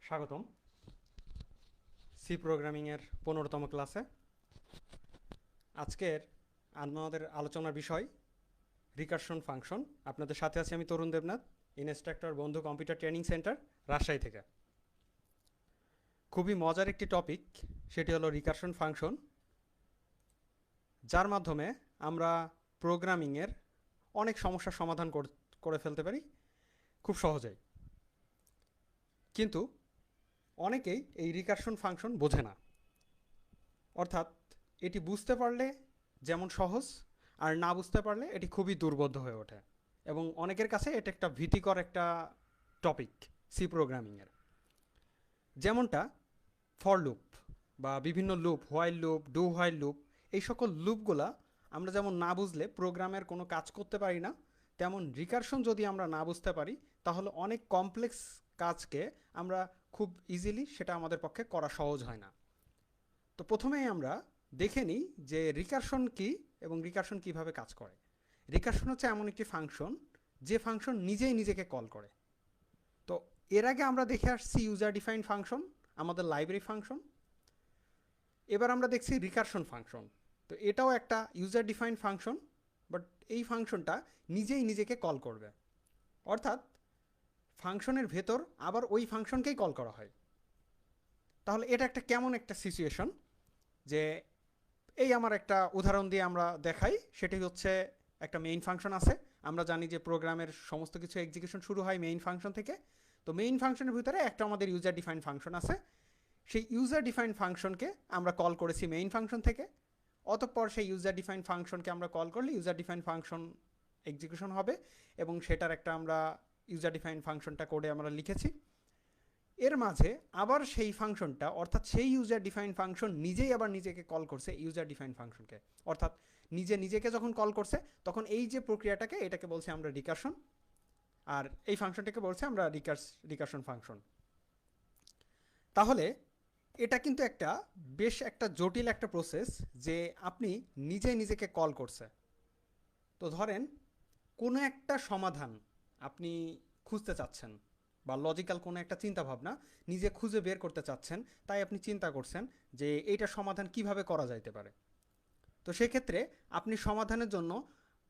স্বাগতম সি প্রোগ্রামিংয়ের 15তম ক্লাসে। আজকের আমাদের আলোচনার বিষয় রিকারশন ফাংশন। আপনাদের সাথে আছি আমি তরুণ দেবনাথ, ইনস্ট্রাক্টর বন্ধু কম্পিউটার ট্রেনিং সেন্টার, রাজশাহী থেকে। খুবই মজার একটি টপিক, সেটি হলো রিকারশন ফাংশন, যার মাধ্যমে আমরা প্রোগ্রামিংয়ের অনেক সমস্যার সমাধান করে ফেলতে পারি খুব সহজেই। কিন্তু অনেকেই এই রিকারশন ফাংশন বোঝে না, অর্থাৎ এটি বুঝতে পারলে যেমন সহজ, আর না বুঝতে পারলে এটি খুবই দুর্বোধ্য হয়ে ওঠে, এবং অনেকের কাছে এটা একটা ভীতিকর একটা টপিক সি প্রোগ্রামিংয়ের। যেমনটা ফর লুপ বা বিভিন্ন loop, while loop, do while loop, এই সকল লুপগুলা আমরা যেমন না বুঝলে প্রোগ্রামের কোনো কাজ করতে পারি না, তেমন রিকারশন যদি আমরা না বুঝতে পারি তাহলে অনেক কমপ্লেক্স কাজকে আমরা খুব ইজিলি সেটা আমাদের পক্ষে করা সহজ হয় না। তো প্রথমেই আমরা দেখে নিই যে রিকারশন কী এবং রিকারশন কিভাবে কাজ করে। রিকারশন হচ্ছে এমন একটি ফাংশন যে ফাংশন নিজেই নিজেকে কল করে। তো এর আগে আমরা দেখে আসছি ইউজার ডিফাইন ফাংশন, আমাদের লাইব্রেরি ফাংশন। এবার আমরা দেখছি রিকারশন ফাংশন। তো এটাও একটা ইউজার ডিফাইন ফাংশন, বাট এই ফাংশনটা নিজেই নিজেকে কল করবে, অর্থাৎ ফাংশনের ভেতর আবার ওই ফাংশনকেই কল করা হয়। তাহলে এটা একটা কেমন একটা সিচুয়েশন, যে এই আমার একটা উদাহরণ দিয়ে আমরা দেখাই। সেটি হচ্ছে একটা মেইন ফাংশন আছে। আমরা জানি যে প্রোগ্রামের সমস্ত কিছু এক্সিকিউশন শুরু হয় মেইন ফাংশন থেকে। তো মেইন ফাংশনের ভিতরে একটা আমাদের ইউজার ডিফাইন ফাংশন আছে। সেই ইউজার ডিফাইন ফাংশনকে আমরা কল করেছি মেইন ফাংশন থেকে। অতঃপর সেই ইউজার ডিফাইন ফাংশনকে আমরা কল করলে ইউজার ডিফাইন ফাংশন এক্সিকিউশন হবে, এবং সেটার একটা আমরা ইউজার ডিফাইন ফাংশনটা কোডে আমরা লিখেছি। এর মাঝে আবার সেই ফাংশনটা, অর্থাৎ সেই ইউজার ডিফাইন ফাংশন নিজেই আবার নিজেকে কল করছে ইউজার ডিফাইন ফাংশনকে, অর্থাৎ নিজে নিজেকে যখন কল করছে তখন এই যে প্রক্রিয়াটাকে, এটাকে বলছি আমরা রিকারশন, আর এই ফাংশনটাকে বলছি আমরা রিকারশন ফাংশন। তাহলে এটা কিন্তু একটা বেশ একটা জটিল একটা প্রসেস, যে আপনি নিজে নিজেকে কল করছে। তো ধরেন কোনো একটা সমাধান আপনি খুঁজতে চাচ্ছেন, বা লজিক্যাল কোনো একটা চিন্তা ভাবনা নিজে খুঁজে বের করতে চাচ্ছেন, তাই আপনি চিন্তা করছেন যে এইটা সমাধান কিভাবে করা যাইতে পারে। তো সেক্ষেত্রে আপনি সমাধানের জন্য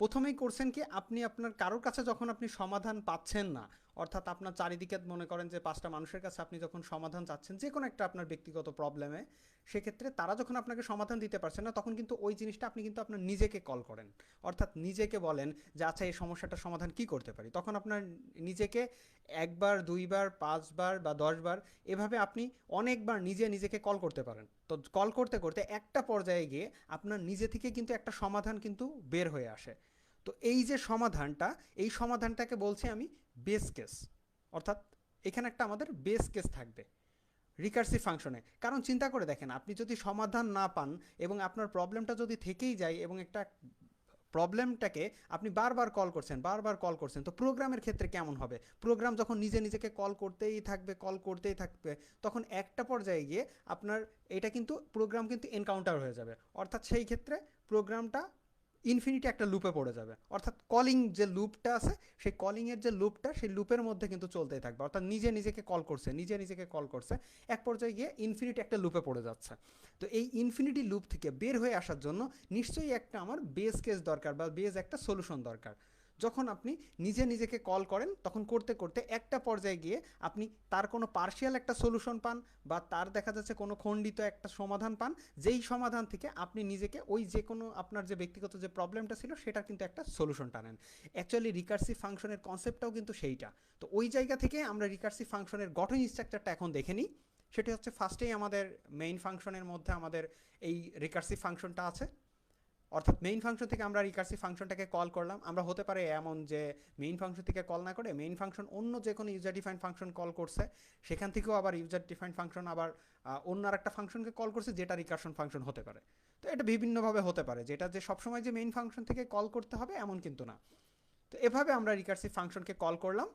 প্রথমেই করছেন কি, আপনি আপনার কারোর কাছে যখন আপনি সমাধান পাচ্ছেন না, অর্থাৎ আপনার চারিদিকে মনে করেন যে 5টা মানুষের কাছে আপনি যখন সমাধান চাচ্ছেন যে কোনো একটা আপনার ব্যক্তিগত প্রবলেমে, সেক্ষেত্রে তারা যখন আপনাকে সমাধান দিতে পারছে না, তখন কিন্তু ওই জিনিসটা আপনি কিন্তু আপনার নিজেকে কল করেন, অর্থাৎ নিজেকে বলেন যে আচ্ছা এই সমস্যাটার সমাধান কি করতে পারি। তখন আপনার নিজেকে একবার, দুইবার, 5বার বা 10বার এভাবে আপনি অনেকবার নিজে নিজেকে কল করতে পারেন। তো কল করতে করতে একটা পর্যায়ে গিয়ে আপনার নিজে থেকে কিন্তু একটা সমাধান কিন্তু বের হয়ে আসে। তো এই যে সমাধানটা, এই সমাধানটাকে বলছি আমি বেস কেস, অর্থাৎ এখানে একটা আমাদের বেস কেস থাকবে রিকার্সিভ ফাংশনে। কারণ চিন্তা করে দেখেন, আপনি যদি সমাধান না পান এবং আপনার প্রবলেমটা যদি থেকেই যায়, এবং একটা প্রবলেমটাকে আপনি বারবার কল করছেন, বারবার কল করছেন, তো প্রোগ্রামের ক্ষেত্রে কেমন হবে? প্রোগ্রাম যখন নিজে নিজেকে কল করতেই থাকবে, কল করতেই থাকবে, তখন একটা পর্যায়ে গিয়ে আপনার এটা কিন্তু প্রোগ্রাম কিন্তু এনকাউন্টার হয়ে যাবে, অর্থাৎ সেই ক্ষেত্রে প্রোগ্রামটা ইনফিনিটি একটা লুপে পড়ে যাবে। অর্থাৎ কলিং যে লুপটা আছে, সেই কলিংয়ের যে লুপটা, সেই লুপের মধ্যে কিন্তু চলতেই থাকবে, অর্থাৎ নিজে নিজেকে কল করছে, নিজে নিজেকে কল করছে, এক পর্যায়ে গিয়ে ইনফিনিটি একটা লুপে পড়ে যাচ্ছে। তো এই ইনফিনিটি লুপ থেকে বের হয়ে আসার জন্য নিশ্চয়ই একটা আমার বেস কেস দরকার, বা বেস একটা সলিউশন দরকার। যখন আপনি নিজে নিজেকে কল করেন, তখন করতে করতে একটা পর্যায়ে গিয়ে আপনি তার কোনো পার্শিয়াল একটা সলিউশন পান, বা তার দেখা যাচ্ছে কোনো খণ্ডিত একটা সমাধান পান, যেই সমাধান থেকে আপনি নিজেকে ওই যে কোনো আপনার যে ব্যক্তিগত যে প্রবলেমটা ছিল সেটার কিন্তু একটা সলিউশন টানেন। অ্যাকচুয়ালি রিকার্সিভ ফাংশনের কনসেপ্টটাও কিন্তু সেইটা। তো ওই জায়গা থেকে আমরা রিকার্সিভ ফাংশনের গঠন স্ট্রাকচারটা এখন দেখে নিই। সেটি হচ্ছে, ফার্স্টেই আমাদের মেইন ফাংশনের মধ্যে আমাদের এই রিকার্সিভ ফাংশনটা আছে, অর্থাৎ মেইন ফাংশন থেকে আমরা রিকার্সিভ ফাংশনটাকে কল করলাম। আমরা হতে পারে এমন যে মেইন ফাংশন থেকে কল না করে মেইন ফাংশন অন্য যে কোনো ইউজার ডিফাইন ফাংশন কল করছে, সেখান থেকেও আবার ইউজার ডিফাইন ফাংশন আবার অন্য আর একটা ফাংশনকে কল করছে, যেটা রিকার্শন ফাংশন হতে পারে। তো এটা বিভিন্নভাবে হতে পারে, যেটা যে সবসময় যে মেইন ফাংশন থেকে কল করতে হবে এমন কিন্তু না। তো এভাবে আমরা রিকার্সিভ ফাংশনকে কল করলাম।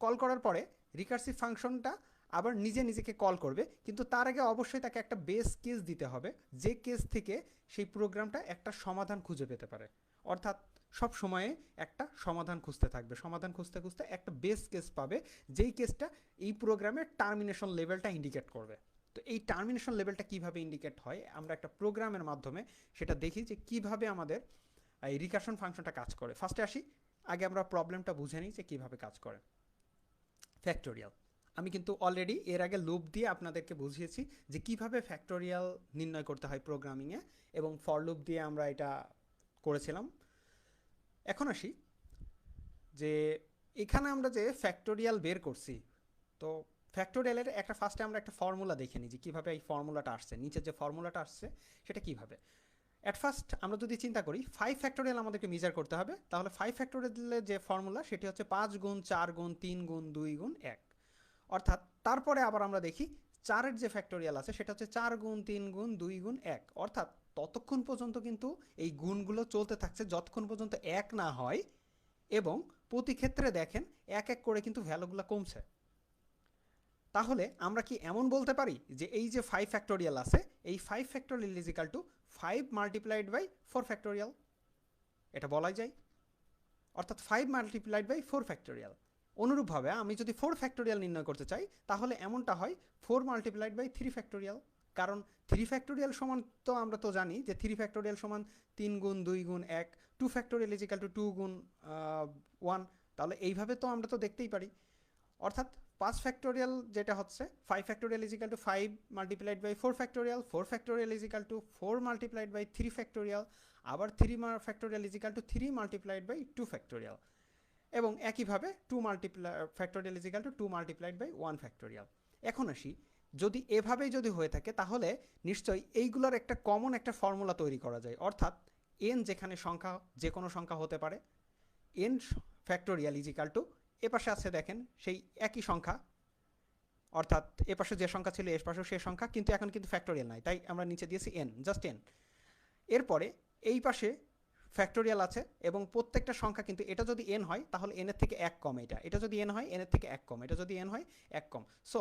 কল করার পরে রিকার্সিভ ফাংশনটা আবার নিজে নিজেকে কল করবে, কিন্তু তার আগে অবশ্যই তাকে একটা বেস কেস দিতে হবে, যে কেস থেকে সেই প্রোগ্রামটা একটা সমাধান খুঁজে পেতে পারে। অর্থাৎ সব সময়ে একটা সমাধান খুঁজতে থাকবে, সমাধান খুঁজতে খুঁজতে একটা বেস কেস পাবে, যেই কেসটা এই প্রোগ্রামের টার্মিনেশন লেভেলটা ইন্ডিকেট করবে। তো এই টার্মিনেশন লেভেলটা কিভাবে ইন্ডিকেট হয়, আমরা একটা প্রোগ্রামের মাধ্যমে সেটা দেখি যে কিভাবে আমাদের এই রিকারশন ফাংশনটা কাজ করে। ফার্স্টে আসি, আগে আমরা প্রবলেমটা বুঝে নিই যে কিভাবে কাজ করে। ফ্যাক্টোরিয়াল, আমি কিন্তু অলরেডি এর আগে লুপ দিয়ে আপনাদেরকে বুঝিয়েছি যে কিভাবে ফ্যাক্টোরিয়াল নির্ণয় করতে হয় প্রোগ্রামিংয়ে, এবং ফর লুপ দিয়ে আমরা এটা করেছিলাম। এখন আসি যে এখানে আমরা যে ফ্যাক্টোরিয়াল বের করছি, তো ফ্যাক্টোরিয়ালের একটা ফার্স্টে আমরা একটা ফর্মুলা দেখে নিই যে কীভাবে এই ফর্মুলাটা আসছে, নিচের যে ফর্মুলাটা আসছে সেটা কীভাবে। অ্যাট ফার্স্ট আমরা যদি চিন্তা করি 5 ফ্যাক্টোরিয়াল আমাদেরকে মেজার করতে হবে, তাহলে 5 ফ্যাক্টোরিয়ালের যে ফর্মুলা সেটি হচ্ছে 5 গুণ 4 গুণ 3 গুণ 2 গুণ 1। অর্থাৎ তারপরে আবার আমরা দেখি 4-এর যে ফ্যাক্টোরিয়াল আছে সেটা হচ্ছে 4 গুণ 3 গুণ 2 গুণ 1। অর্থাৎ ততক্ষণ পর্যন্ত কিন্তু এই গুণগুলো চলতে থাকছে যতক্ষণ পর্যন্ত 1 না হয়, এবং প্রতি ক্ষেত্রে দেখেন এক এক করে কিন্তু ভ্যালুগুলো কমছে। তাহলে আমরা কি এমন বলতে পারি যে এই যে 5 ফ্যাক্টোরিয়াল আছে, এই 5 factorial is equal to 5 multiplied by 4 factorial? এটা বলাই যায়। অর্থাৎ 5 মাল্টিপ্লাইড বাই 4 ফ্যাক্টোরিয়াল। অনুরূপভাবে আমি যদি 4 ফ্যাক্টোরিয়াল নির্ণয় করতে চাই, তাহলে এমনটা হয় 4 মাল্টিপ্লাইড বাই 3 ফ্যাক্টোরিয়াল। কারণ 3 ফ্যাক্টোরিয়াল সমান, তো আমরা তো জানি যে 3 ফ্যাক্টোরিয়াল সমান 3 গুণ 2 গুণ 1, 2 ফ্যাক্টোরিয়াল ইজ ইকাল টু 2 গুণ 1। তাহলে এইভাবে তো আমরা তো দেখতেই পারি। অর্থাৎ 5 ফ্যাক্টোরিয়াল যেটা হচ্ছে 5 factorial is equal to 5 multiplied by 4 factorial, 4 factorial is equal to 4 multiplied by 3 factorial, আবার 3 factorial is equal to 3 multiplied by 2 factorial, এবং একইভাবে 2 factorial is equal to 2 multiplied by 1 factorial. এখন আসি, যদি এভাবেই যদি হয়ে থাকে তাহলে নিশ্চয়ই এইগুলোর একটা কমন একটা ফর্মুলা তৈরি করা যায়। অর্থাৎ এন যেখানে সংখ্যা, যে কোনো সংখ্যা হতে পারে, N factorial is equal two, এপাশে আছে দেখেন সেই একই সংখ্যা, অর্থাৎ এপাশে যে সংখ্যা ছিল এপাশেও সেই সংখ্যা, কিন্তু এখন কিন্তু ফ্যাক্টোরিয়াল নাই, তাই আমরা নিচে দিয়েছি এন, জাস্ট এন। এরপরে এই পাশে ফ্যাক্টোরিয়াল আছে, এবং প্রত্যেকটা সংখ্যা কিন্তু, এটা যদি এন হয় তাহলে এনের থেকে এক কম, এটা যদি এন হয় এনের থেকে এক কম, এটা যদি এন হয় এক কম। So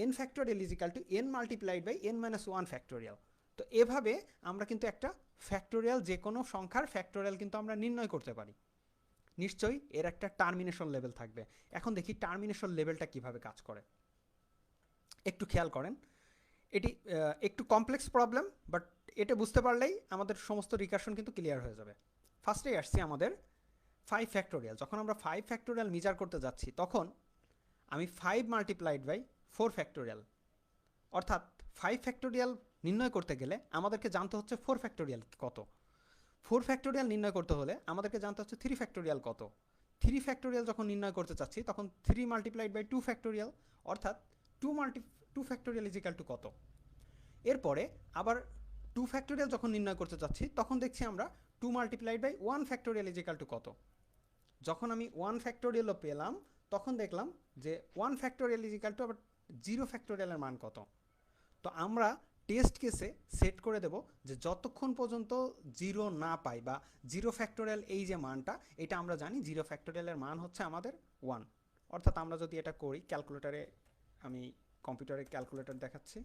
n factorial is equal to n multiplied by n minus 1 factorial. তো এভাবে আমরা কিন্তু একটা ফ্যাক্টোরিয়াল, যে কোনো সংখ্যার ফ্যাক্টোরিয়াল কিন্তু আমরা নির্ণয় করতে পারি। নিশ্চয়ই এর একটা টার্মিনেশন লেভেল থাকবে। এখন দেখি টার্মিনেশন লেভেলটা কিভাবে কাজ করে। একটু খেয়াল করেন, এটি একটু কমপ্লেক্স প্রবলেম, বাট এটা বুঝতে পারলেই আমাদের সমস্ত রিকারশন কিন্তু ক্লিয়ার হয়ে যাবে। ফার্স্টেই আসছি আমাদের 5 ফ্যাক্টোরিয়াল। যখন আমরা 5 ফ্যাক্টোরিয়াল মেজার করতে যাচ্ছি, তখন আমি 5 মাল্টিপ্লাইড বাই 4 ফ্যাক্টোরিয়াল, অর্থাৎ 5 ফ্যাক্টোরিয়াল নির্ণয় করতে গেলে আমাদেরকে জানতে হচ্ছে 4 ফ্যাক্টোরিয়াল কত। 4 ফ্যাক্টোরিয়াল নির্ণয় করতে হলে আমাদেরকে জানতে হচ্ছে 3 ফ্যাক্টোরিয়াল কত। 3 ফ্যাক্টোরিয়াল যখন নির্ণয় করতে চাচ্ছি, তখন 3 মাল্টিপ্লাইড বাই 2 ফ্যাক্টোরিয়াল, অর্থাৎ 2 ফ্যাক্টোরিয়াল ইজ ইকাল টু কত। এরপরে আবার 2 ফ্যাক্টোরিয়াল যখন নির্ণয় করতে চাচ্ছি, তখন দেখছি আমরা 2 multiplied by 1 factorial is equal to কত। যখন আমি 1 ফ্যাক্টোরিয়ালও পেলাম, তখন দেখলাম যে 1 ফ্যাক্টোরিয়াল ইজ ইকাল টু আবার 0 ফ্যাক্টোরিয়ালের মান কত। তো আমরা টেস্ট কেসে সেট করে দেব যে যতক্ষণ পর্যন্ত 0 না পাই, বা 0 ফ্যাক্টোরিয়াল এই যে মানটা, এটা আমরা জানি 0 ফ্যাক্টোরিয়ালের মান হচ্ছে আমাদের 1। অর্থাৎ আমরা যদি এটা করি ক্যালকুলেটারে, আমি কম্পিউটারে ক্যালকুলেটর দেখাচ্ছি।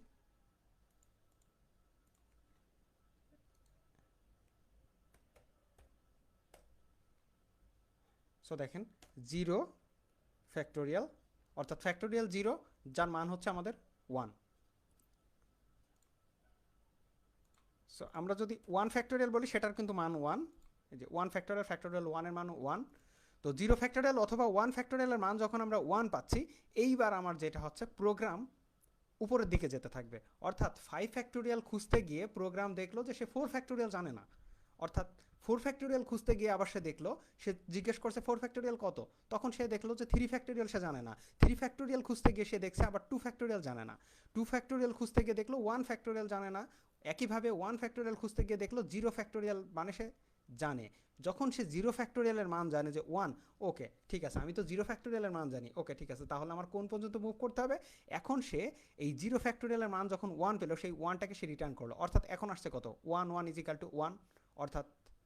সো দেখেন 0 ফ্যাক্টোরিয়াল, অর্থাৎ ফ্যাক্টোরিয়াল 0 যার মান হচ্ছে আমাদের 1। সো আমরা যদি 1 ফ্যাক্টোরিয়াল বলি, সেটার কিন্তু মান 1, এই যে 1 ফ্যাক্টোরিয়াল, ফ্যাক্টোরিয়াল 1 এর মান 1। তো 0 ফ্যাক্টোরিয়াল অথবা 1 ফ্যাক্টোরিয়ালের মান যখন আমরা 1 পাচ্ছি, এইবার আমার যেটা হচ্ছে প্রোগ্রাম উপরের দিকে যেতে থাকবে। অর্থাৎ 5 ফ্যাক্টোরিয়াল খুঁজতে গিয়ে প্রোগ্রাম দেখলো যে সে 4 ফ্যাক্টোরিয়াল জানে না। অর্থাৎ 4 ফ্যাক্টোরিয়াল খুঁজতে গিয়ে আবার সে দেখলো, সে জিজ্ঞেস করছে 4 ফ্যাক্টোরিয়াল কত, তখন সে দেখলো যে 3 ফ্যাক্টোরিয়াল সে জানে না। 3 ফ্যাক্টোরিয়াল খুঁজতে গিয়ে সে দেখছে আবার 2 ফ্যাক্টোরিয়াল জানে না। 2 ফ্যাক্টোরিয়াল খুঁজতে গিয়ে দেখলো 1 ফ্যাক্টোরিয়াল জানে না। একইভাবে 1 ফ্যাক্টোরিয়াল খুঁজতে গিয়ে দেখলো 0 ফ্যাক্টোরিয়াল মানে সে জানে। যখন সে 0 ফ্যাক্টোরিয়ালের মান জানে যে 1, ওকে ঠিক আছে, আমি তো 0 ফ্যাক্টোরিয়ালের মান জানি, ওকে ঠিক আছে, তাহলে আমার কোন পর্যন্ত মুভ করতে হবে। এখন সে এই 0 ফ্যাক্টোরিয়ালের মান যখন 1 পেল, সেই 1টাকে সে রিটার্ন করলো। অর্থাৎ এখন আসছে কত, 1 ইজ ইকাল টু 1, অর্থাৎ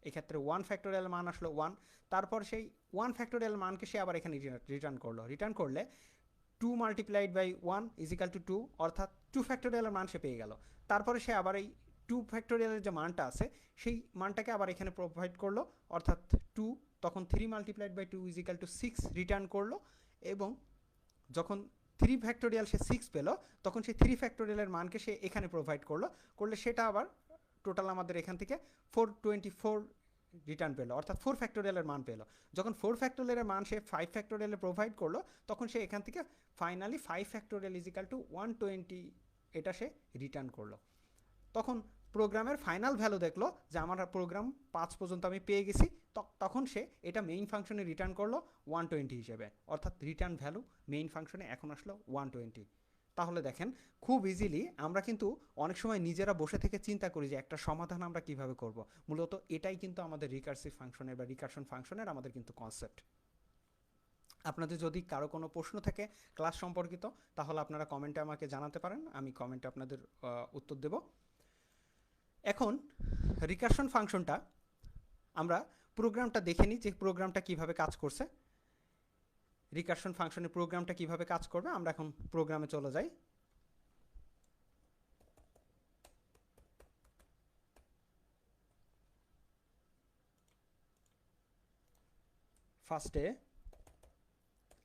এক্ষেত্রে 1 ফ্যাক্টোরিয়াল মান আসলো 1। তারপর সেই 1 ফ্যাক্টোরিয়াল মানকে সে আবার এখানে রিটার্ন করলো। রিটার্ন করলে 2 multiplied by 1 is equal to 2, অর্থাৎ 2 ফ্যাক্টোরিয়ালের মান সে পেয়ে গেল। তারপরে সে আবার এই টু ফ্যাক্টোরিয়ালের যে মানটা আছে সেই মানটাকে আবার এখানে প্রোভাইড করলো, অর্থাৎ টু, তখন 3 × 2 = 6 রিটার্ন করলো, এবং যখন 3 ফ্যাক্টোরিয়াল সে 6 পেলো তখন সেই 3 ফ্যাক্টোরিয়ালের মানকে সে এখানে প্রোভাইড করলে সেটা আবার টোটাল আমাদের এখান থেকে 424 রিটার্ন পেলো, অর্থাৎ 4 ফ্যাক্টোরিয়ালের মান পেলো। যখন 4 ফ্যাক্টোরিয়ালের মান সে 5 ফ্যাক্টোরিয়ালে প্রোভাইড করলো তখন সে এখান থেকে ফাইনালি 5 ফ্যাক্টোরিয়াল = 120 এটা সে রিটার্ন করলো। তখন প্রোগ্রামের ফাইনাল ভ্যালু দেখলো যে আমার প্রোগ্রাম 5 পর্যন্ত আমি পেয়ে গেছি, তখন সে এটা মেইন ফাংশনে রিটার্ন করলো 120 হিসেবে, অর্থাৎ রিটার্ন ভ্যালু মেইন ফাংশনে এখন আসলো 120। তাহলে দেখেন খুব ইজিলি আমরা কিন্তু অনেক সময় নিজেরা বসে থেকে চিন্তা করি যে একটা সমাধান আমরা কিভাবে করব, মূলত এটাই কিন্তু আমাদের রিকার্সিভ ফাংশনের বা রিকারশন ফাংশনের আমাদের কিন্তু কনসেপ্ট। আপনাদের যদি কারো কোনো প্রশ্ন থাকে ক্লাস সম্পর্কিত তাহলে আপনারা কমেন্টে আমাকে জানাতে পারেন, আমি কমেন্টে আপনাদের উত্তর দেব। এখন রিকারশন ফাংশনটা আমরা প্রোগ্রামটা দেখে নিই যে প্রোগ্রামটা কিভাবে কাজ করছে। রিকারশন ফাংশনের প্রোগ্রামটা কিভাবে কাজ করবে, আমরা এখন প্রোগ্রামে চলে যাই। ফার্স্টে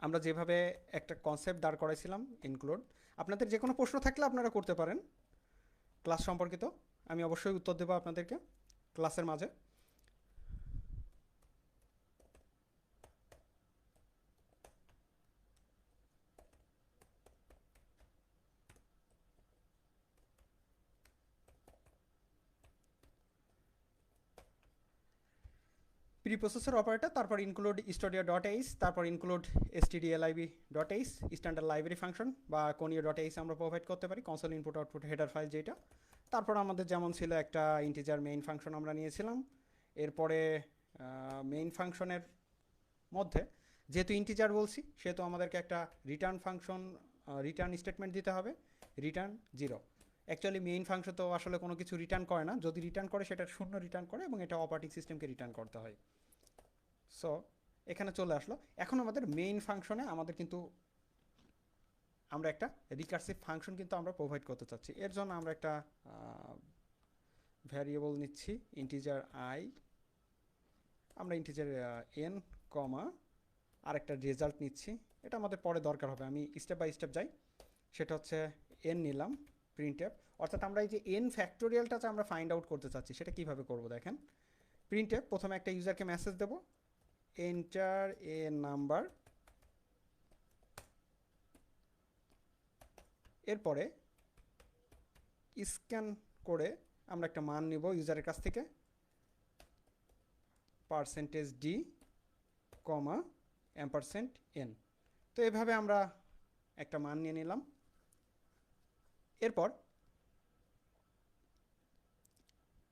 আমরা যেভাবে একটা কনসেপ্ট দাঁড় করাইছিলাম ইনক্লুড, আপনাদের যে কোনো প্রশ্ন থাকলে আপনারা করতে পারেন ক্লাস সম্পর্কিত, আমি অবশ্যই উত্তর দেবো আপনাদেরকে ক্লাসের মাঝে। প্রিপ্রসেসর অপারেটর, তারপর ইনক্লুড studio.h, তারপর include stdlib.h standard library function বা conio.h আমরা প্রোভাইড করতে পারি, console input output header file যেটা। তারপর আমাদের যেমন ছিল একটা ইন্টিজার মেইন ফাংশন আমরা নিয়েছিলাম। এরপরে মেইন ফাংশনের মধ্যে যেহেতু ইন্টিজার বলছি সেহেতু আমাদেরকে একটা রিটার্ন ফাংশন রিটার্ন স্টেটমেন্ট দিতে হবে, রিটার্ন 0। অ্যাকচুয়ালি মেইন ফাংশন তো আসলে কোনো কিছু রিটার্ন করে না, যদি রিটার্ন করে সেটা 0 রিটার্ন করে এবং এটা অপারেটিং সিস্টেমকে রিটার্ন করতে হয়। সো এখানে চলে আসলো। এখন আমাদের মেইন ফাংশনে আমাদের কিন্তু আমরা একটা রিকার্সিভ ফাংশন কিন্তু আমরা প্রোভাইড করতে চাচ্ছি। এর জন্য আমরা একটা ভ্যারিয়েবল নিচ্ছি ইন্টিজার আই, আমরা ইন্টিজার এন কমা আর একটা রেজাল্ট নিচ্ছি, এটা আমাদের পরে দরকার হবে, আমি স্টেপ বাই স্টেপ যাই। সেটা হচ্ছে এন নিলাম প্রিন্টএফ, অর্থাৎ আমরা এই যে এন ফ্যাক্টোরিয়ালটা আমরা ফাইন্ড আউট করতে চাচ্ছি সেটা কিভাবে করব দেখেন। প্রিন্টএফ প্রথমে একটা ইউজারকে মেসেজ দেব, এন্টার এ নাম্বার, এরপরে স্ক্যান করে আমরা একটা মান নিব ইউজারের কাছ থেকে, %d, $n। তো এভাবে আমরা একটা মান নিয়ে নিলাম।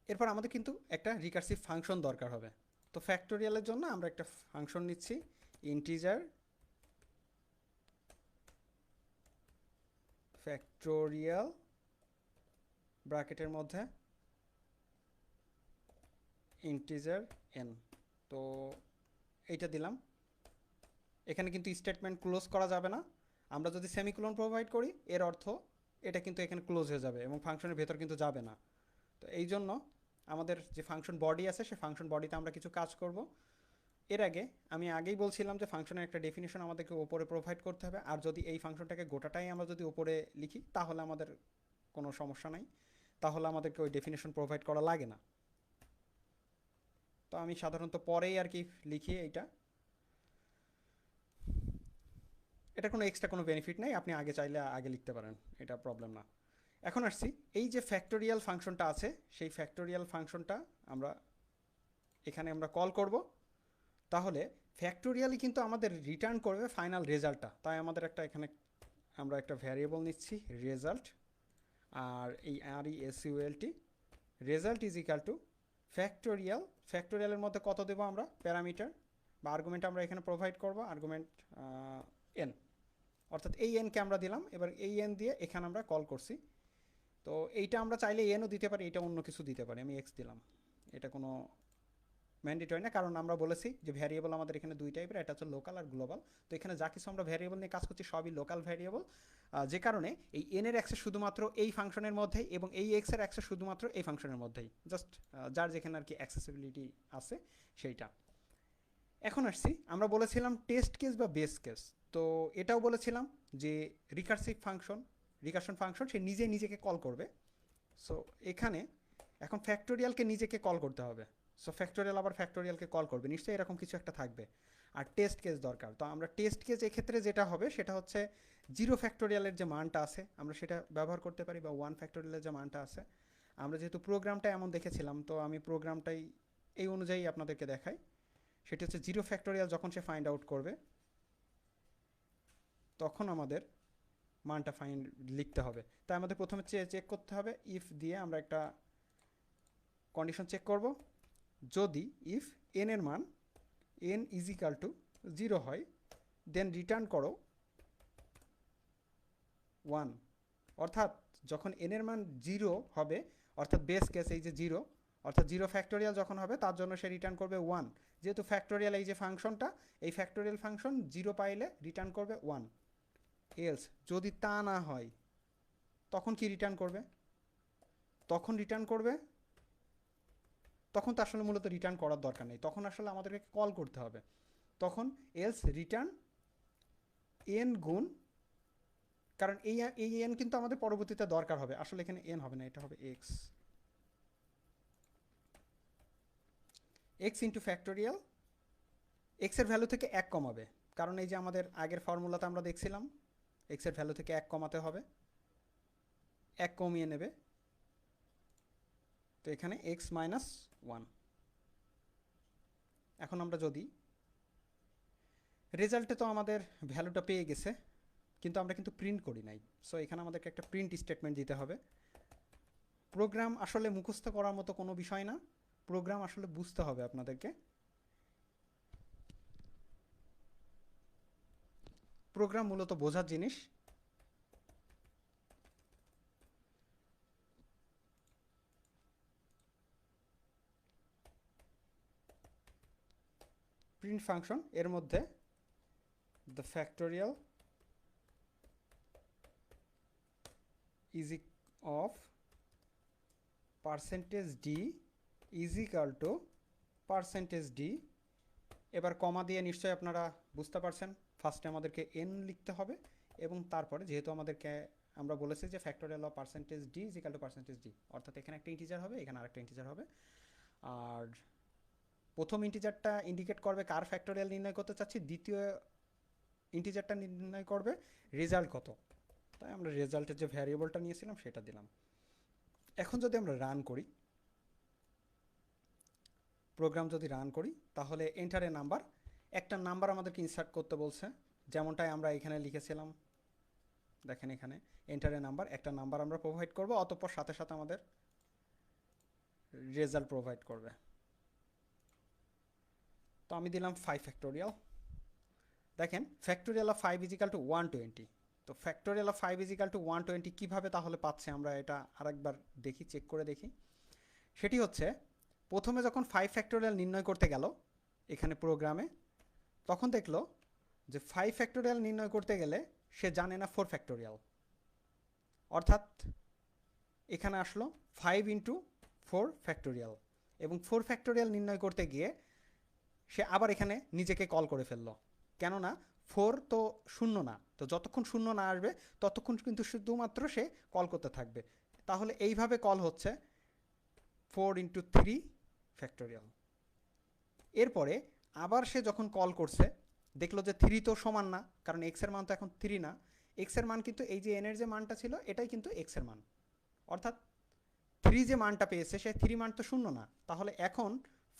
এরপর আমাদের কিন্তু একটা রিকার্সিভ ফাংশন দরকার হবে। তো ফ্যাক্টোরিয়ালের জন্য আমরা একটা ফাংশন নিচ্ছি ইন্টিজার ফ্যাক্টোরিয়াল ব্র্যাকেটের মধ্যে ইন্টিজার n। তো এইটা দিলাম। এখানে কিন্তু স্টেটমেন্ট ক্লোজ করা যাবে না, আমরা যদি সেমিকোলন প্রোভাইড করি এর অর্থ এটা কিন্তু এখানে ক্লোজ হয়ে যাবে এবং ফাংশনের ভেতর কিন্তু যাবে না। তো এই জন্য আমাদের যে ফাংশন বডি আছে সে ফাংশন বডিতে আমরা কিছু কাজ করব। এর আগে আমি আগেই বলছিলাম যে ফাংশনের একটা ডেফিনেশন আমাদেরকে ওপরে প্রোভাইড করতে হবে, আর যদি এই ফাংশনটাকে গোটাটাই আমরা যদি ওপরে লিখি তাহলে আমাদের কোনো সমস্যা নাই, তাহলে আমাদেরকে ওই ডেফিনেশন প্রোভাইড করা লাগে না। তো আমি সাধারণত পরেই আর কি লিখি এইটা, এটা কোনো এক্সট্রা কোনো বেনিফিট নেই, আপনি আগে চাইলে আগে লিখতে পারেন, এটা প্রবলেম না। এখন আসছি এই যে ফ্যাক্টোরিয়াল ফাংশনটা আছে সেই ফ্যাক্টোরিয়াল ফাংশনটা আমরা এখানে আমরা কল করব, তাহলে ফ্যাক্টোরিয়ালই কিন্তু আমাদের রিটার্ন করবে ফাইনাল রেজাল্টটা। তাই আমাদের একটা এখানে আমরা একটা ভ্যারিয়েবল নিচ্ছি রেজাল্ট, আর এই RESULT result is equal to factorial, ফ্যাক্টোরিয়ালের মধ্যে কত দেবো আমরা প্যারামিটার বা আর্গুমেন্ট আমরা এখানে প্রোভাইড করব, আর্গুমেন্ট n, অর্থাৎ এই এনকে আমরা দিলাম। এবার এই এন দিয়ে এখানে আমরা কল করছি, তো এইটা আমরা চাইলে এনও দিতে পারি, এটা অন্য কিছু দিতে পারি, আমি এক্স দিলাম, এটা কোনো ম্যান্ডেটরি না, কারণ আমরা বলেছি যে ভ্যারিয়েবল আমাদের এখানে দুই টাইপের, এটা হচ্ছে লোকাল আর গ্লোবাল। তো এখানে যা কিছু আমরা ভ্যারিয়েবল নিয়ে কাজ করছি সবই লোকাল ভ্যারিয়েবল, যে কারণে এই এন এর অ্যাক্সেস শুধুমাত্র এই ফাংশনের মধ্যেই এবং এই এক্স এর অ্যাক্সেস শুধুমাত্র এই ফাংশনের মধ্যেই, জাস্ট যার যেখানে আর কি অ্যাক্সেসিবিলিটি আছে সেইটা। এখন আসছি, আমরা বলেছিলাম টেস্ট কেস বা বেস কেস, তো এটাও বলেছিলাম যে রিকারশন ফাংশন সে নিজে নিজেকে কল করবে। সো এখানে এখন ফ্যাক্টোরিয়ালকে নিজেকে কল করতে হবে। সো ফ্যাক্টোরিয়াল আবার ফ্যাক্টোরিয়ালকে কল করবে, নিশ্চয়ই এরকম কিছু একটা থাকবে। আর টেস্ট কেস দরকার, তো আমরা টেস্ট কেস এক্ষেত্রে যেটা হবে সেটা হচ্ছে জিরো ফ্যাক্টোরিয়ালের যে মানটা আছে আমরা সেটা ব্যবহার করতে পারি, বা ওয়ান ফ্যাক্টোরিয়ালের যে মানটা আছে। আমরা যেহেতু প্রোগ্রামটা এমন দেখেছিলাম, তো আমি প্রোগ্রামটাই এই অনুযায়ী আপনাদেরকে দেখাই। সেটি হচ্ছে জিরো ফ্যাক্টোরিয়াল যখন সে ফাইন্ড আউট করবে তখন আমাদের মানটা লিখতে হবে। তাই আমাদের প্রথমে চেক করতে হবে, ইফ দিয়ে আমরা একটা কন্ডিশন চেক করব। যদি ইফ এন এর মান এন ইজ ইকাল টু 0 হয়, দেন রিটার্ন করো 1। অর্থাৎ যখন এন এর মান 0 হবে, অর্থাৎ বেস কেস এই যে 0, অর্থাৎ জিরো ফ্যাক্টোরিয়াল যখন হবে তার জন্য সে রিটার্ন করবে 1। যেহেতু ফ্যাক্টোরিয়াল এই যে ফাংশনটা, এই ফ্যাক্টোরিয়াল ফাংশন 0 পাইলে রিটার্ন করবে 1। এলস যদি তা না হয় তখন কি রিটার্ন করবে? তখন তো আসলে মূলত রিটার্ন করার দরকার নেই, তখন আসলে আমাদেরকে কল করতে হবে। তখন এলস রিটার্ন এন গুণ, কারণ এই এন কিন্তু আমাদের পরবর্তীতে দরকার হবে। আসলে এখানে এন হবে না, এটা হবে এক্স। এক্স ইন্টু ফ্যাক্টোরিয়াল, এক্সের ভ্যালু থেকে 1 কমাবে, কারণ এই যে আমাদের আগের ফর্মুলাতে আমরা দেখছিলাম এক্সের ভ্যালু থেকে 1 কমাতে হবে, 1 কমিয়ে নেবে। তো এখানে এক্স মাইনাস 1। এখন আমরা যদি রেজাল্টে তো আমাদের ভ্যালুটা পেয়ে গেছে, কিন্তু আমরা কিন্তু প্রিন্ট করি নাই। সো এখানে আমাদেরকে একটা প্রিন্ট স্টেটমেন্ট দিতে হবে। প্রোগ্রাম আসলে মুখস্থ করার মতো কোনো বিষয় না, প্রোগ্রাম আসলে বুঝতে হবে আপনাদেরকে। প্রোগ্রাম মূলত বোঝার জিনিস। প্রিন্ট ফাংশন এর মধ্যে the factorial is of percentage D is equal two percentage D. এবার কমা দিয়ে নিশ্চয়ই আপনারা বুঝতে পারছেন, ফার্স্টে আমাদেরকে এন লিখতে হবে এবং তারপরে যেহেতু আমাদেরকে আমরা বলেছি যে factorial of percentage D is equal two percentage D, অর্থাৎ এখানে একটা ইন্টিজার হবে, এখানে আরেকটা ইন্টিজার হবে। আর প্রথম ইন্টিজারটা ইন্ডিকেট করবে কার ফ্যাক্টোরিয়াল নির্ণয় করতে চাচ্ছি, দ্বিতীয় ইন্টিজারটা নির্ণয় করবে রেজাল্ট কত। তাই আমরা রেজাল্টের যে ভ্যারিয়েবলটা নিয়েছিলাম সেটা দিলাম। এখন যদি আমরা রান করি, প্রোগ্রাম যদি রান করি, তাহলে এন্টার এ নাম্বার, একটা নাম্বার আমাদেরকে ইনসার্ট করতে বলছে, যেমনটাই আমরা এখানে লিখেছিলাম। দেখেন এখানে এন্টার এ নাম্বার, একটা নাম্বার আমরা প্রোভাইড করব, অতঃপর সাথে সাথে আমাদের রেজাল্ট প্রোভাইড করবে। তো আমি দিলাম 5 ফ্যাক্টোরিয়াল। দেখেন factorial of 5 is equal two 120। তো factorial of 5 is equal two 120 কীভাবে তাহলে পাচ্ছে আমরা এটা আরেকবার দেখি, চেক করে দেখি। সেটি হচ্ছে প্রথমে যখন 5 ফ্যাক্টোরিয়াল নির্ণয় করতে গেল এখানে প্রোগ্রামে, তখন দেখলো যে 5 ফ্যাক্টোরিয়াল নির্ণয় করতে গেলে সে জানে না 4 ফ্যাক্টোরিয়াল। অর্থাৎ এখানে আসলো 5 ইন্টু 4 ফ্যাক্টোরিয়াল, এবং 4 ফ্যাক্টোরিয়াল নির্ণয় করতে গিয়ে সে আবার এখানে নিজেকে কল করে ফেললো। কেননা 4 তো শূন্য না, তো যতক্ষণ শূন্য না আসবে ততক্ষণ কিন্তু শুধুমাত্র সে কল করতে থাকবে। তাহলে এইভাবে কল হচ্ছে 4 ইন্টু 3 ফ্যাক্টোরিয়াল। এরপরে আবার সে যখন কল করছে দেখলো যে 3 তো সমান না, কারণ এক্সের মান তো এখন 3 না, এক্সের মান কিন্তু এই যে এনের যে মানটা ছিল এটাই কিন্তু এক্সের মান, অর্থাৎ 3 যে মানটা পেয়েছে সে 3 মান তো শূন্য না। তাহলে এখন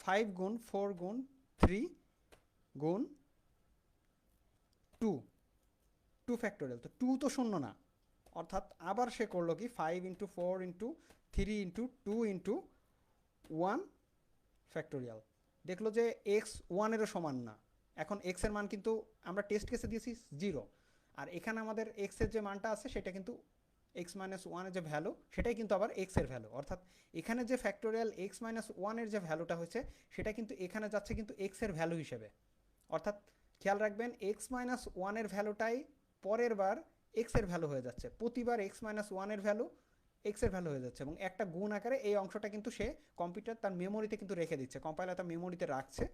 5 গুণ 4 গুণ 3 গুণ 2 ফ্যাক্টোরিয়াল, তো 2 তো শূন্য না, অর্থাৎ আবার সে করলো কি 5 into 4 into 3 into 2 into 1 factorial. দেখলো যে এক্স 1-এরও সমান না। এখন এক্সের মান কিন্তু আমরা টেস্ট কেসে দিয়েছি 0, আর এখানে আমাদের এক্সের যে মানটা আছে সেটা কিন্তু এক্স মাইনাস 1-এর যে ভ্যালু সেটাই কিন্তু আবার এক্সের ভ্যালু, অর্থাৎ এখানে যে ফ্যাক্টোরিয়াল এক্স মাইনাস 1-এর যে ভ্যালুটা হয়েছে সেটা কিন্তু এখানে যাচ্ছে কিন্তু এক্সের ভ্যালু হিসেবে। অর্থাৎ খেয়াল রাখবেন এক্স মাইনাস 1-এর ভ্যালুটাই পরের বার এক্স এর ভ্যালু হয়ে যাচ্ছে, প্রতিবার এক্স মাইনাস ওয়ানের ভ্যালু এক্স এর ভ্যালু হয়ে যাচ্ছে, এবং একটা গুণ আকারে এই অংশটা কিন্তু সে কম্পিউটার তার মেমোরিতে কিন্তু রেখে দিচ্ছে, কম্পাইলার তার মেমোরিতে রাখছে।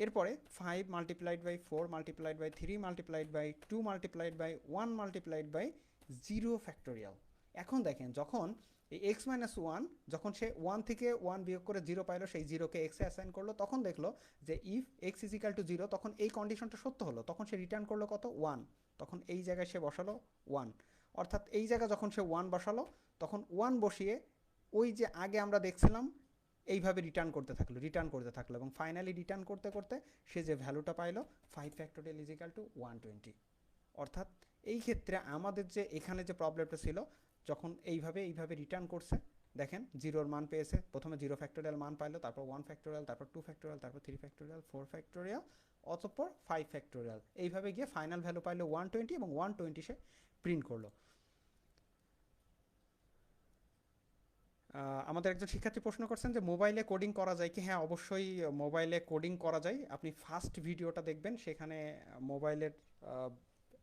এরপরে 5 multiplied by 4 multiplied by 3 multiplied by 2 multiplied by 1 multiplied by 0 factorial. এখন দেখেন যখন এই এক্স মাইনাস ওয়ান, যখন সে ওয়ান থেকে ওয়ান বিয়োগ করে জিরো পাইলো, সেই জিরোকে এক্সে অ্যাসাইন করলো, তখন দেখলো যে if x is equal two zero, তখন এই কন্ডিশনটা সত্য হলো, তখন সে রিটার্ন করলো কত, ওয়ান। তখন এই জায়গায় সে বসালো ওয়ান, অর্থাৎ এই জায়গায় যখন সে ওয়ান বসালো, তখন ওয়ান বসিয়ে ওই যে আগে আমরা দেখছিলাম এইভাবে রিটার্ন করতে থাকলো এবং ফাইনালি রিটার্ন করতে করতে সে যে ভ্যালুটা পাইলো 5 ফ্যাক্টোরিয়াল ইজ ইকাল টু 120। অর্থাৎ এই ক্ষেত্রে আমাদের যে এখানে যে প্রবলেমটা ছিল, যখন এইভাবে রিটার্ন করছে, দেখেন জিরোর মান পেয়েছে, প্রথমে 0 ফ্যাক্টোরিয়াল মান পাইলো, তারপর 1 ফ্যাক্টোরিয়াল, তারপর 2 ফ্যাক্টোরিয়াল, তারপর 3 ফ্যাক্টোরিয়াল, 4 ফ্যাক্টোরিয়াল, অতঃপর 5 ফ্যাক্টোরিয়াল, এইভাবে গিয়ে ফাইনাল ভ্যালু পাইলো 120 এবং 120 সে প্রিন্ট করলো। আমাদের একজন শিক্ষার্থী প্রশ্ন করছেন যে মোবাইলে কোডিং করা যায় কি? হ্যাঁ, অবশ্যই মোবাইলে কোডিং করা যায়। আপনি ফার্স্ট ভিডিওটা দেখবেন, সেখানে মোবাইলের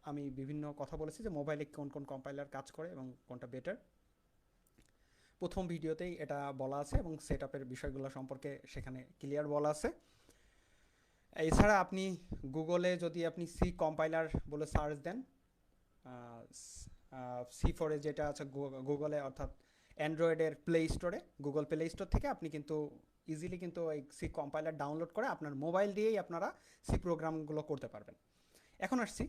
আমি বিভিন্ন কথা বলেছি যে মোবাইলে কোন কোন কম্পাইলার কাজ করে এবং কোনটা বেটার। প্রথম ভিডিওতেই এটা বলা আছে এবং সেট আপের বিষয়গুলো সম্পর্কে সেখানে ক্লিয়ার বলা আছে। এছাড়া আপনি গুগলে যদি আপনি সি কম্পাইলার বলে সার্চ দেন, C4 যেটা আছে গুগলে, অর্থাৎ অ্যান্ড্রয়েডের প্লে স্টোরে, গুগল প্লে স্টোর থেকে আপনি কিন্তু ইজিলি কিন্তু এই সি কম্পাইলার ডাউনলোড করে আপনার মোবাইল দিয়েই আপনারা সি প্রোগ্রামগুলো করতে পারবেন। এখন আসছি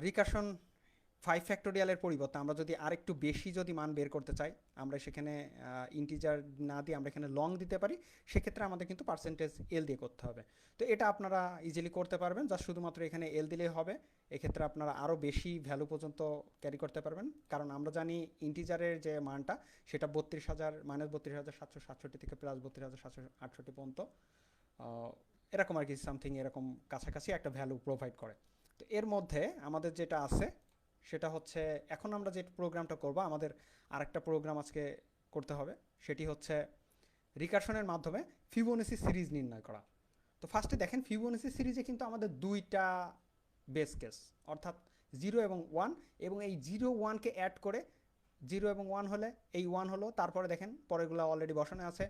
রিকারশন 5 ফ্যাক্টোরিয়ালের পরিবর্তে আমরা যদি আরেকটু বেশি যদি মান বের করতে চাই, আমরা সেখানে ইন্টিজার না দিয়ে আমরা এখানে লং দিতে পারি, সেক্ষেত্রে আমাদের কিন্তু পার্সেন্টেজ এল দিয়ে করতে হবে। তো এটা আপনারা ইজিলি করতে পারবেন, যা শুধুমাত্র এখানে এল দিলেই হবে। এক্ষেত্রে আপনারা আরও বেশি ভ্যালু পর্যন্ত ক্যারি করতে পারবেন, কারণ আমরা জানি ইন্টিজারের যে মানটা সেটা 32,000 মাইনাস 32,767 থেকে প্লাস 32,768 পর্যন্ত এরকম আর কি, সামথিং এরকম কাছাকাছি একটা ভ্যালু প্রোভাইড করে। তো এর মধ্যে আমাদের যেটা আছে সেটা হচ্ছে, এখন আমরা যে প্রোগ্রামটা করব, আমাদের আরেকটা প্রোগ্রাম আজকে করতে হবে, সেটি হচ্ছে রিকারশনের মাধ্যমে ফিবোনাচি সিরিজ নির্ণয় করা। তো ফার্স্টে দেখেন ফিবোনাচি সিরিজে কিন্তু আমাদের দুইটা বেস কেস, অর্থাৎ 0 এবং 1, এবং এই 0 1কে অ্যাড করে 0 এবং 1 হলে এই 1 হলো, তারপরে দেখেন পরেরগুলো অলরেডি বসানো আছে,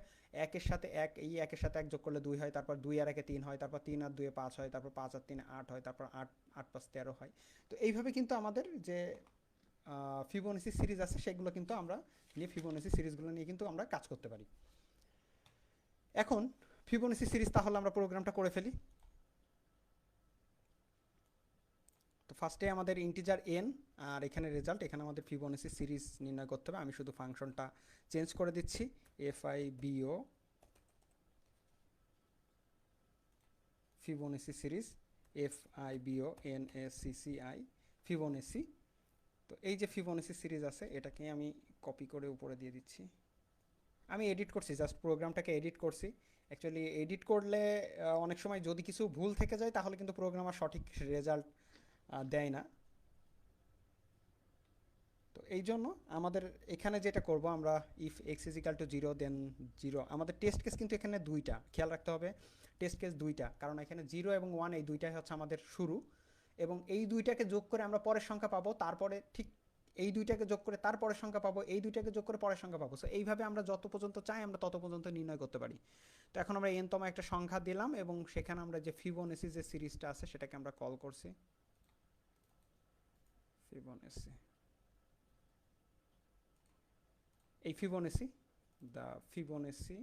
একের সাথে এক, এই একের সাথে এক যোগ করলে 2 হয়, তারপর 2 আর 1 3 হয়, তারপর 3 আর 2 5 হয়, তারপর 5 আর 3 8 হয়, তারপর 8 8 5 13 হয়। তো এইভাবে কিন্তু আমাদের যে ফিবোনাচি সিরিজ আছে সেগুলো কিন্তু আমরা নিয়ে ফিবোনাচি সিরিজগুলো নিয়ে কিন্তু আমরা কাজ করতে পারি। এখন ফিবোনাচি সিরিজ তাহলে আমরা প্রোগ্রামটা করে ফেলি। তো ফার্স্টে আমাদের ইন্টিজার এন আর এখানে রেজাল্ট, এখানে আমাদের ফিবোনাচি সিরিজ নির্ণয় করতে হবে। আমি শুধু ফাংশনটা চেঞ্জ করে দিচ্ছি, FIBO Fibonacci series, FIBO NACCI Fibonacci. তো এই যে ফিবোনাচি সিরিজ আছে এটাকে আমি কপি করে উপরে দিয়ে দিচ্ছি। আমি এডিট করছি, জাস্ট প্রোগ্রামটাকে এডিট করছি। অ্যাকচুয়ালি এডিট করলে অনেক সময় যদি কিছু ভুল থেকে যায় তাহলে কিন্তু প্রোগ্রামার সঠিক রেজাল্ট দেয় না। তো এই জন্য আমাদের এখানে যেটা করব, আমরা if x is equal two 0 দেন 0, আমাদের টেস্ট কেস কিন্তু এখানে দুইটা, খেয়াল রাখতে হবে টেস্ট কেস দুইটা, কারণ এখানে 0 এবং 1 এই দুইটাই হচ্ছে আমাদের শুরু, এবং এই দুইটাকে যোগ করে আমরা পরের সংখ্যা পাবো, তারপরে ঠিক এই দুইটাকে যোগ করে তারপরের সংখ্যা পাবো, এই দুইটাকে যোগ করে পরের সংখ্যা পাবো। সো এইভাবে আমরা যত পর্যন্ত চাই আমরা তত পর্যন্ত নির্ণয় করতে পারি। তো এখন আমরা এনতম একটা সংখ্যা দিলাম এবং সেখানে আমরা যে ফিবোনাচি যে সিরিজটা আছে সেটাকে আমরা কল করছি ফিবোনাচি। এই Fibonacci, the Fibonacci,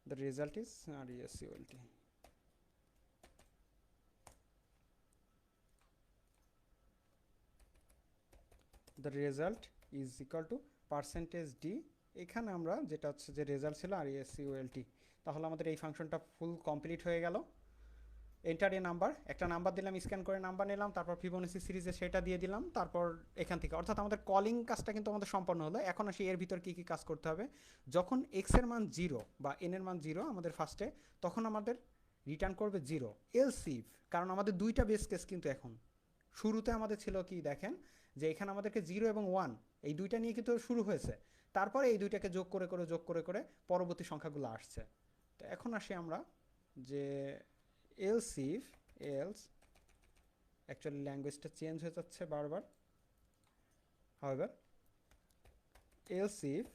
the result is RESULT. The result is equal to percentage D, এখানে আমরা যেটা হচ্ছে যে রেজাল্ট ছিল RESULT। তাহলে আমাদের এই ফাংশনটা ফুল কমপ্লিট হয়ে গেল। এন্টার এ নাম্বার, একটা নাম্বার দিলাম, স্ক্যান করে নাম্বার নিলাম, তারপর ফিবোনাচি সিরিজে সেটা দিয়ে দিলাম, তারপর এখান থেকে, অর্থাৎ আমাদের কলিং কাজটা কিন্তু আমাদের সম্পন্ন হলো। এখন আসি এর ভিতর কী কী কাজ করতে হবে। যখন এক্স এর মান 0 বা এন এর মান 0 আমাদের ফার্স্টে, তখন আমাদের রিটার্ন করবে 0। এলসিফ, কারণ আমাদের দুইটা বেস কেস কিন্তু এখন, শুরুতে আমাদের ছিল কি দেখেন যে এখানে আমাদেরকে 0 এবং 1 এই দুইটা নিয়ে কিন্তু শুরু হয়েছে, তারপরে এই দুইটাকে যোগ করে করে যোগ করে করে পরবর্তী সংখ্যাগুলো আসছে। তো এখন আসি আমরা যে else if else অ্যাকচুয়ালি ল্যাঙ্গুয়েজটা চেঞ্জ হয়ে যাচ্ছে বারবার। হাউএভার এলস ইফ,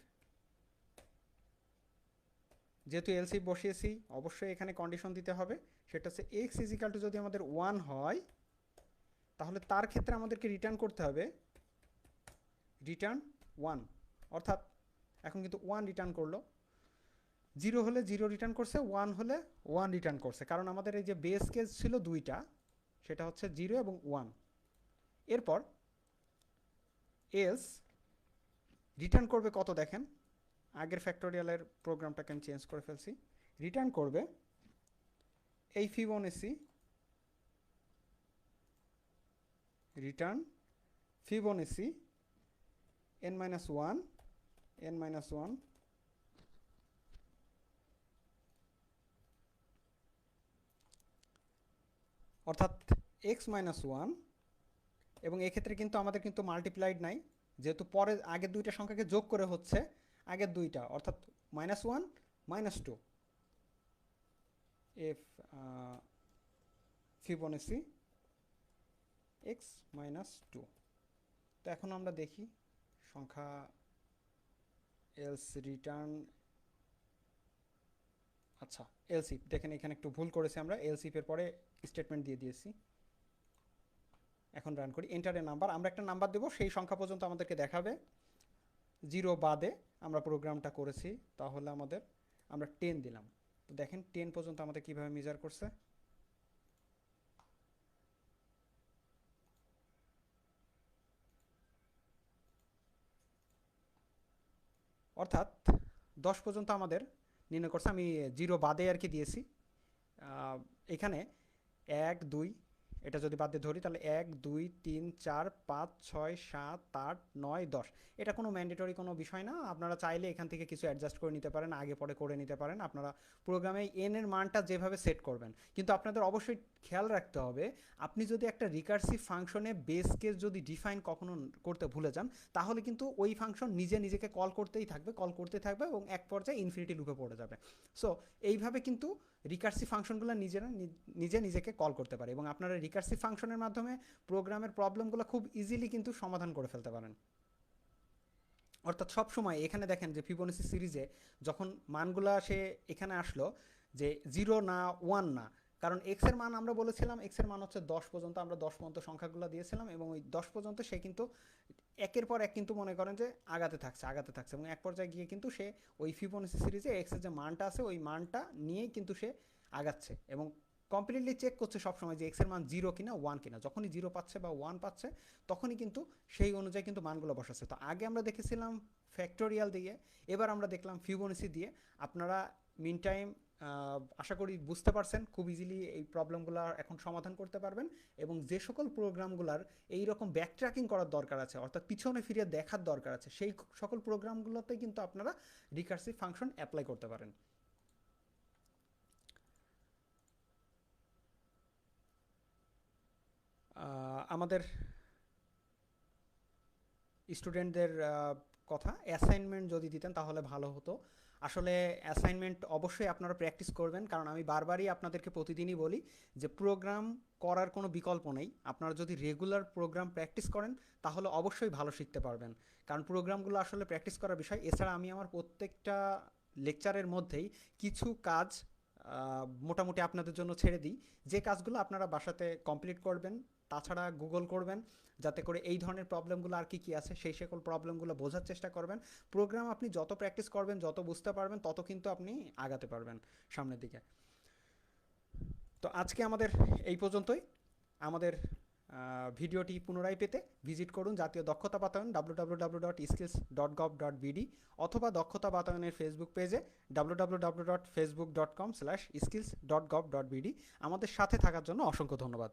যেহেতু এলস ইফ বসিয়েছি অবশ্যই এখানে কন্ডিশন দিতে হবে, সেটা হচ্ছে এক্স ইজ ইকাল টু যদি আমাদের 1 হয় তাহলে তার ক্ষেত্রে আমাদেরকে রিটার্ন করতে হবে রিটার্ন 1। অর্থাৎ এখন কিন্তু 1 রিটার্ন করলো, 0 হলে 0 রিটার্ন করছে, 1 হলে 1 রিটার্ন করছে, কারণ আমাদের এই যে বেস কেস ছিল দুইটা, সেটা হচ্ছে 0 এবং 1। এরপর এলস রিটার্ন করবে কত দেখেন, আগের ফ্যাক্টোরিয়ালের প্রোগ্রামটাকে আমি চেঞ্জ করে ফেলছি, রিটার্ন করবে এই Fibonacci, return Fibonacci n-1 n-1 অর্থাৎ x-1, এবং এক্ষেত্রে কিন্তু আমাদের কিন্তু মাল্টিপ্লাইড নাই, যেহেতু পরে আগের দুইটা সংখ্যাকে যোগ করে হচ্ছে আগের দুইটা, অর্থাৎ -1 -2 এফ ফিবোনাচি x-2। তো এখন আমরা দেখি সংখ্যা এলস রিটার্ন, আচ্ছা এলসিফ দেখেন এখানে একটু ভুল করেছি আমরা, এলসিফের পরে স্টেটমেন্ট দিয়ে দিয়েছি। এখন রান করি, এন্টারের নাম্বার, আমরা একটা নাম্বার দেবো, সেই সংখ্যা পর্যন্ত আমাদেরকে দেখাবে, 0 বাদে আমরা প্রোগ্রামটা করেছি, তাহলে আমাদের আমরা 10 দিলাম। তো দেখেন 10 পর্যন্ত আমাদের কিভাবে মেজার করছে, অর্থাৎ 10 পর্যন্ত আমাদের নির্ণয় করছে। আমি 0 বাদে আর কি দিয়েছি, এখানে 1 2, এটা যদি বাদ দিয়ে ধরি তাহলে 1 2 3 4 5 6 7 8 9 10, এটা কোনো ম্যান্ডেটরি কোনো বিষয় না, আপনারা চাইলে এখান থেকে কিছু অ্যাডজাস্ট করে নিতে পারেন, আগে পরে করে নিতে পারেন, আপনারা প্রোগ্রামে এন এর মানটা যেভাবে সেট করবেন। কিন্তু আপনাদের অবশ্যই খেয়াল রাখতে হবে, আপনি যদি একটা রিকার্সিভ ফাংশনে বেস কেস যদি ডিফাইন কখনো করতে ভুলে যান, তাহলে কিন্তু ওই ফাংশন নিজেকে কল করতেই থাকবে এবং এক পর্যায়ে ইনফিনিটি লুপে পড়ে যাবে। সো এইভাবে কিন্তু রিকার্সিভ ফাংশনগুলো নিজেকে কল করতে পারে, এবং আপনারা রিকার্সিভ ফাংশনের মাধ্যমে প্রোগ্রামের প্রবলেমগুলো খুব ইজিলি কিন্তু সমাধান করে ফেলতে পারেন। অর্থাৎ সব সময় এখানে দেখেন যে ফিবোনাচি সিরিজে যখন মানগুলা সে এখানে আসলো যে 0 না 1 না, কারণ এক্স এর মান আমরা বলেছিলাম এক্স এর মান হচ্ছে 10 পর্যন্ত, আমরা 10 পর্যন্ত সংখ্যাগুলো দিয়েছিলাম, এবং ওই 10 পর্যন্ত সে কিন্তু একের পর এক কিন্তু মনে করেন যে আগাতে থাকছে, এবং এক পর্যায়ে গিয়ে কিন্তু সে ওই ফিবোনাচি সিরিজে এক্স এর যে মানটা আছে ওই মানটা নিয়েই কিন্তু সে আগাচ্ছে, এবং কমপ্লিটলি চেক করছে সবসময় যে এক্স এর মান 0 কিনা 1 কিনা, যখনই 0 পাচ্ছে বা 1 পাচ্ছে তখনই কিন্তু সেই অনুযায়ী কিন্তু মানগুলো বসাচ্ছে। তো আগে আমরা দেখেছিলাম ফ্যাক্টোরিয়াল দিয়ে, এবার আমরা দেখলাম ফিবোনাচি দিয়ে। আপনারা মিন টাইম আশা করি বুঝতে পারছেন, খুব ইজিলি এই প্রবলেমগুলো এখন সমাধান করতে পারবেন, এবং যে সকল প্রোগ্রামগুলোর এই রকম ব্যাক ট্র্যাকিং করার দরকার আছে, অর্থাৎ পিছনে ফিরে দেখার দরকার আছে, সেই সকল প্রোগ্রামগুলোতে কিন্তু আপনারা রিকার্সিভ ফাংশন অ্যাপ্লাই করতে পারেন। আমাদের স্টুডেন্টদের কথা, অ্যাসাইনমেন্ট যদি দিতেন তাহলে ভালো হতো। আসলে অ্যাসাইনমেন্ট অবশ্যই আপনারা প্র্যাকটিস করবেন, কারণ আমি বারবারই আপনাদেরকে প্রতিদিনই বলি যে প্রোগ্রাম করার কোনো বিকল্প নেই। আপনারা যদি রেগুলার প্রোগ্রাম প্র্যাকটিস করেন তাহলে অবশ্যই ভালো শিখতে পারবেন, কারণ প্রোগ্রামগুলো আসলে প্র্যাকটিস করার বিষয়। এছাড়া আমি আমার প্রত্যেকটা লেকচারের মধ্যেই কিছু কাজ মোটামুটি আপনাদের জন্য ছেড়ে দিই, যে কাজগুলো আপনারা বাসাতে কমপ্লিট করবেন, তাছাড়া গুগল করবেন, যাতে করে এই ধরনের প্রবলেমগুলো আর কি আছে সেই সকল প্রবলেমগুলো বোঝার চেষ্টা করবেন। প্রোগ্রাম আপনি যত প্র্যাকটিস করবেন, যত বুঝতে পারবেন, তত কিন্তু আপনি আগাতে পারবেন সামনের দিকে। তো আজকে আমাদের এই পর্যন্তই। আমাদের ভিডিওটি পুনরায় পেতে ভিজিট করুন জাতীয় দক্ষতা বাতায়ন www.skills.gov.bd, অথবা দক্ষতা বাতায়নের ফেসবুক পেজে www.facebook.com/skills.gov.bd। আমাদের সাথে থাকার জন্য অসংখ্য ধন্যবাদ।